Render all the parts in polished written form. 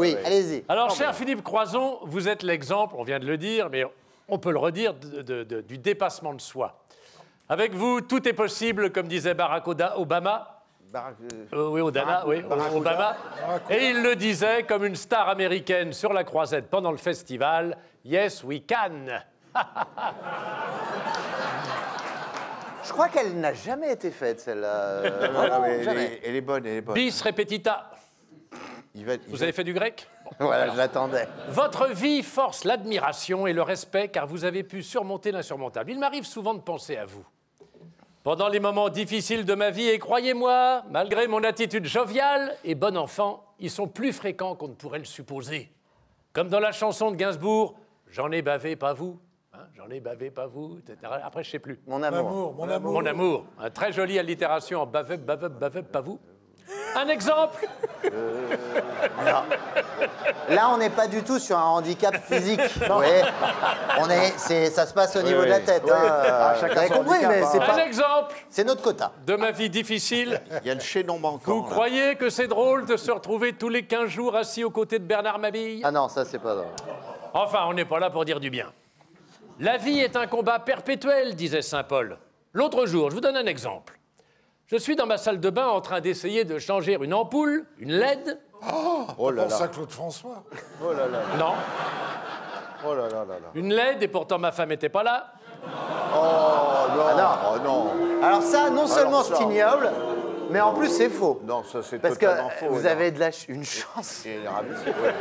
Oui, allez-y. Alors, cher Philippe Croizon, vous êtes l'exemple, on vient de le dire, mais on peut le redire, du dépassement de soi. Avec vous, tout est possible, comme disait Barack Obama. Oui, Obama. Et il le disait comme une star américaine sur la croisette pendant le festival. Yes, we can. Je crois qu'elle n'a jamais été faite, celle-là. Elle est bonne, elle est bonne. Bis repetita. Vous avez fait du grec? Voilà, je l'attendais. Votre vie force l'admiration et le respect car vous avez pu surmonter l'insurmontable. Il m'arrive souvent de penser à vous. Pendant les moments difficiles de ma vie, et croyez-moi, malgré mon attitude joviale et bon enfant, ils sont plus fréquents qu'on ne pourrait le supposer. Comme dans la chanson de Gainsbourg, « J'en ai bavé, pas vous hein, ». J'en ai bavé, pas vous, etc. Après, je ne sais plus. Mon amour. Mon amour. Mon amour. Un très jolie allitération en bave, pas vous. Un exemple. Là, on n'est pas du tout sur un handicap physique. Vous voyez, ça se passe au niveau de la tête. Hein. Vous avez compris, mais c'est pas... Un exemple. C'est notre quota. De ma vie difficile. Il y a le chaînon manquant. Vous croyez que c'est drôle de se retrouver tous les 15 jours assis aux côtés de Bernard Mabille? Ah non, ça, c'est pas drôle. Enfin, on n'est pas là pour dire du bien. La vie est un combat perpétuel, disait saint Paul. L'autre jour, je vous donne un exemple. Je suis dans ma salle de bain en train d'essayer de changer une ampoule, une LED. Oh là là. Pour ça, Claude François. Oh là là. Non. Oh là là là là. Une LED, et pourtant ma femme n'était pas là. Oh non. Ah non. Oh non. Alors ça, non seulement c'est ignoble, mais en plus c'est faux. Non, ça c'est Parce que totalement faux. vous avez une chance. C'est ravissé, ouais.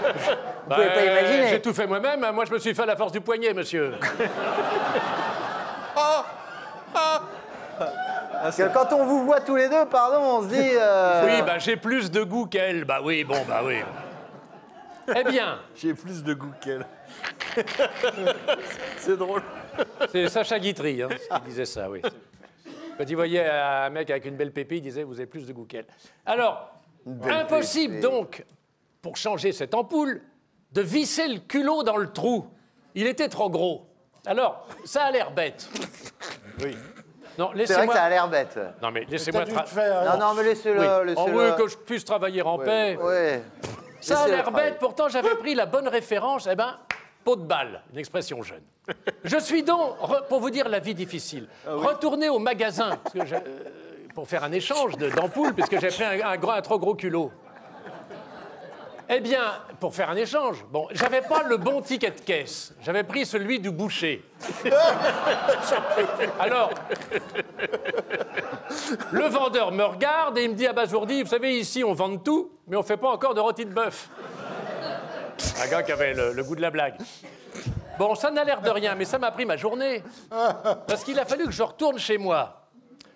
Vous pouvez pas imaginer. J'ai tout fait moi-même. Moi, je me suis fait à la force du poignet, monsieur. Parce que quand on vous voit tous les deux, pardon, on se dit... Oui, bah j'ai plus de goût qu'elle. Bah oui, bon, bah oui. Eh bien... J'ai plus de goût qu'elle. C'est drôle. C'est Sacha Guitry qui disait ça, oui. Quand il voyait un mec avec une belle pépille, il disait « Vous avez plus de goût qu'elle ». Alors, impossible donc, pour changer cette ampoule, de visser le culot dans le trou. Il était trop gros. Alors, ça a l'air bête. Oui. Non, c'est vrai que ça a l'air bête. Non, mais laissez-moi... Non, mais laissez-le. Oui. Oh, oui, que je puisse travailler en paix. Oui. Ça a l'air bête, pourtant j'avais pris la bonne référence. Eh ben, pot de balle, une expression jeune. Je suis donc, pour vous dire la vie difficile, retourné au magasin pour faire un échange d'ampoules, puisque j'ai pris un trop gros culot. Eh bien, pour faire un échange, bon, j'avais pas le bon ticket de caisse. J'avais pris celui du boucher. Alors, le vendeur me regarde et il me dit abasourdi, vous savez, ici, on vend de tout, mais on fait pas encore de rôti de bœuf. Un gars qui avait le goût de la blague. Bon, ça n'a l'air de rien, mais ça m'a pris ma journée. Parce qu'il a fallu que je retourne chez moi.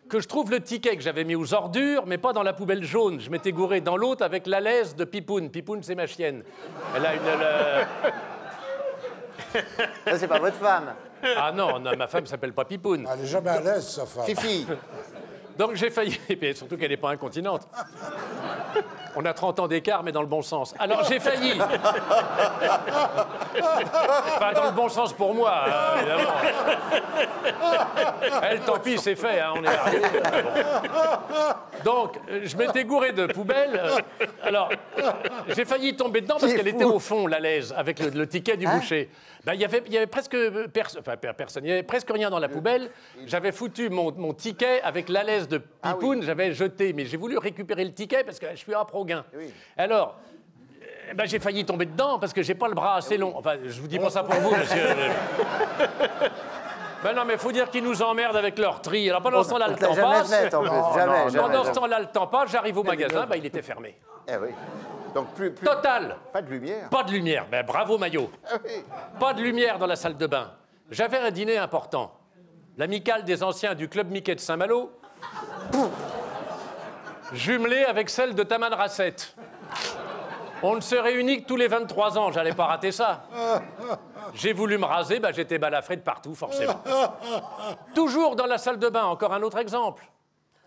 Que je trouve le ticket que j'avais mis aux ordures, mais pas dans la poubelle jaune. Je m'étais gouré dans l'autre avec la laisse de Pipoune. Pipoune, c'est ma chienne. Elle a Ça, c'est pas votre femme. Ah non, ma femme s'appelle pas Pipoune. Elle n'est jamais à l'aise, sa femme. Fifi. Donc j'ai failli... Et surtout qu'elle n'est pas incontinente. On a 30 ans d'écart, mais dans le bon sens. Alors j'ai failli. Enfin, dans le bon sens pour moi, hein, évidemment. Elle, tant pis, c'est fait, hein, on est arrivé. Donc, je m'étais gouré de poubelle. Alors, j'ai failli tomber dedans parce qu'elle était au fond, la laise, avec le ticket du boucher. Ben, il y avait presque personne. Il n'y avait presque rien dans la poubelle. J'avais foutu mon ticket avec la laise de Pipoune. J'avais jeté, mais j'ai voulu récupérer le ticket parce que je suis un pro-gain. Oui. Alors, ben, j'ai failli tomber dedans parce que j'ai pas le bras assez long. Enfin, je vous dis pas ça pour vous, monsieur. Ben non, mais il faut dire qu'ils nous emmerdent avec leur tri. Alors pendant ce temps-là, le temps passe. Pendant ce temps-là, le temps passe. J'arrive au magasin, ben, il était fermé. Eh oui. Donc plus... Total. Pas de lumière. Pas de lumière. Ben bravo, Maillot. Oui. Pas de lumière dans la salle de bain. J'avais un dîner important. L'amicale des anciens du club Mickey de Saint-Malo. Jumelé avec celle de Taman Rasset. On ne se réunit que tous les 23 ans, j'allais pas rater ça. J'ai voulu me raser, bah, j'étais balafré de partout, forcément. Toujours dans la salle de bain, encore un autre exemple.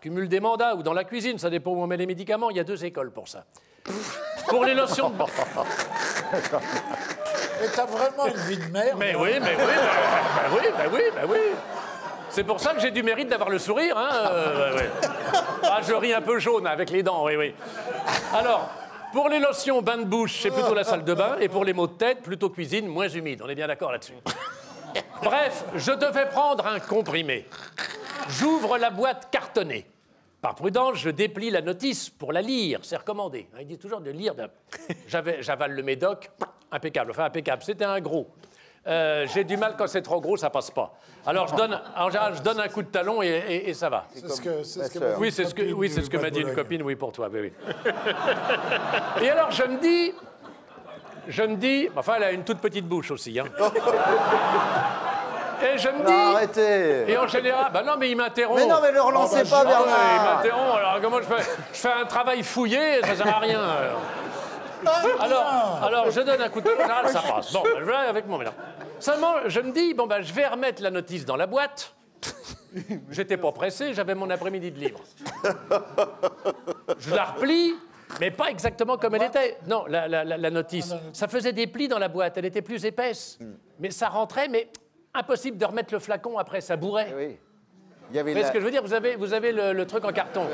Cumul des mandats ou dans la cuisine, ça dépend où on met les médicaments, il y a 2 écoles pour ça. Pour les notions de... Mais t'as vraiment une vie de merde. Mais oui, bah oui. C'est pour ça que j'ai du mérite d'avoir le sourire, hein. Ah, je ris un peu jaune avec les dents, oui. Alors, Pour les lotions bain de bouche, c'est plutôt la salle de bain. Et pour les maux de tête, plutôt cuisine, moins humide. On est bien d'accord là-dessus. Bref, je devais prendre un comprimé. J'ouvre la boîte cartonnée. Par prudence, je déplie la notice pour la lire. C'est recommandé. Ils disent toujours de lire. J'avale le médoc. Impeccable. Enfin, impeccable. C'était un gros. J'ai du mal quand c'est trop gros, ça passe pas. Alors, en général, je donne un coup de talon et ça va. C'est ce que Oui, c'est ce que m'a dit une copine, oui, pour toi. Oui, oui. Et alors, je me dis, enfin, elle a une toute petite bouche aussi. Hein. Et je me dis... Non, arrêtez. Et en général... Ben non, mais il m'interrompt. Mais non, mais le relancez pas, Bernard. Ouais, il m'interrompt. Alors, comment je fais un travail fouillé, ça sert à rien. Alors, je donne un coup de talon, en général, ça passe. Bon, je vais avec mon mélange. Seulement, je me dis, bon, ben, je vais remettre la notice dans la boîte. J'étais pas pressé, j'avais mon après-midi de libre. Je la replie, mais pas exactement comme elle était. Non, la notice. Ça faisait des plis dans la boîte, elle était plus épaisse. Mais ça rentrait, mais impossible de remettre le flacon après, ça bourrait. Oui. Il y avait Vous voyez ce que je veux dire? Vous avez le truc en carton.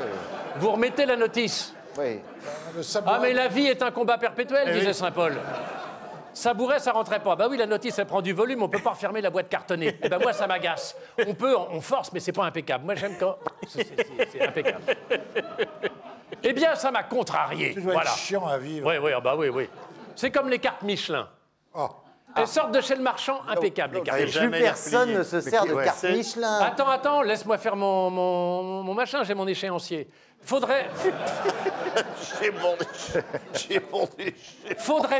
Vous remettez la notice. Oui. Ah, mais la vie est un combat perpétuel, disait Saint Paul. Ça bourrait, ça rentrait pas. Bah oui, la notice, elle prend du volume, on peut pas refermer la boîte cartonnée. Eh ben moi, ça m'agace. On force, mais c'est pas impeccable. Moi, j'aime quand c'est impeccable. Eh bien, ça m'a contrarié. Tu dois voilà. être chiant à vivre. Oui, bah oui. C'est comme les cartes Michelin. Oh. Elles sortent de chez le marchand, impeccable, les cartes Michelin. Plus personne ne se sert de carte Michelin. Attends, laisse-moi faire mon machin, j'ai mon échéancier. Faudrait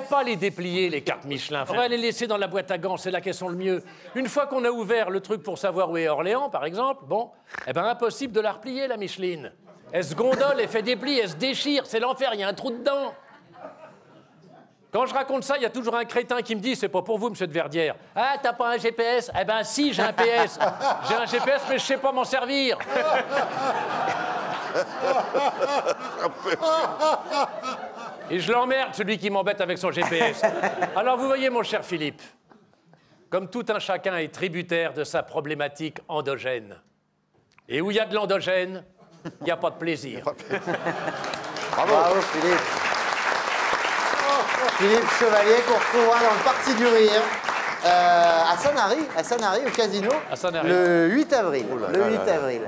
pas les déplier, les cartes Michelin. Faudrait les laisser dans la boîte à gants, c'est là qu'elles sont le mieux. Une fois qu'on a ouvert le truc pour savoir où est Orléans, par exemple, bon, eh ben impossible de la replier, la Micheline. Elle se gondole, elle fait des plis, elle se déchire, c'est l'enfer, il y a un trou dedans. Quand je raconte ça, il y a toujours un crétin qui me dit « C'est pas pour vous, monsieur de Verdière. »« Ah, t'as pas un GPS ?»« Eh ben si, j'ai un PS. J'ai un GPS, mais je sais pas m'en servir. » Et je l'emmerde, celui qui m'embête avec son GPS. Alors, vous voyez, mon cher Philippe, comme tout un chacun est tributaire de sa problématique endogène. Et où il y a de l'endogène, il n'y a pas de plaisir. Bravo, Philippe. Philippe Chevalier, qu'on retrouvera dans le Parti du Rire, à Sanary, au casino, À Sanary. le 8 avril. Oh là Le là 8 là là. avril.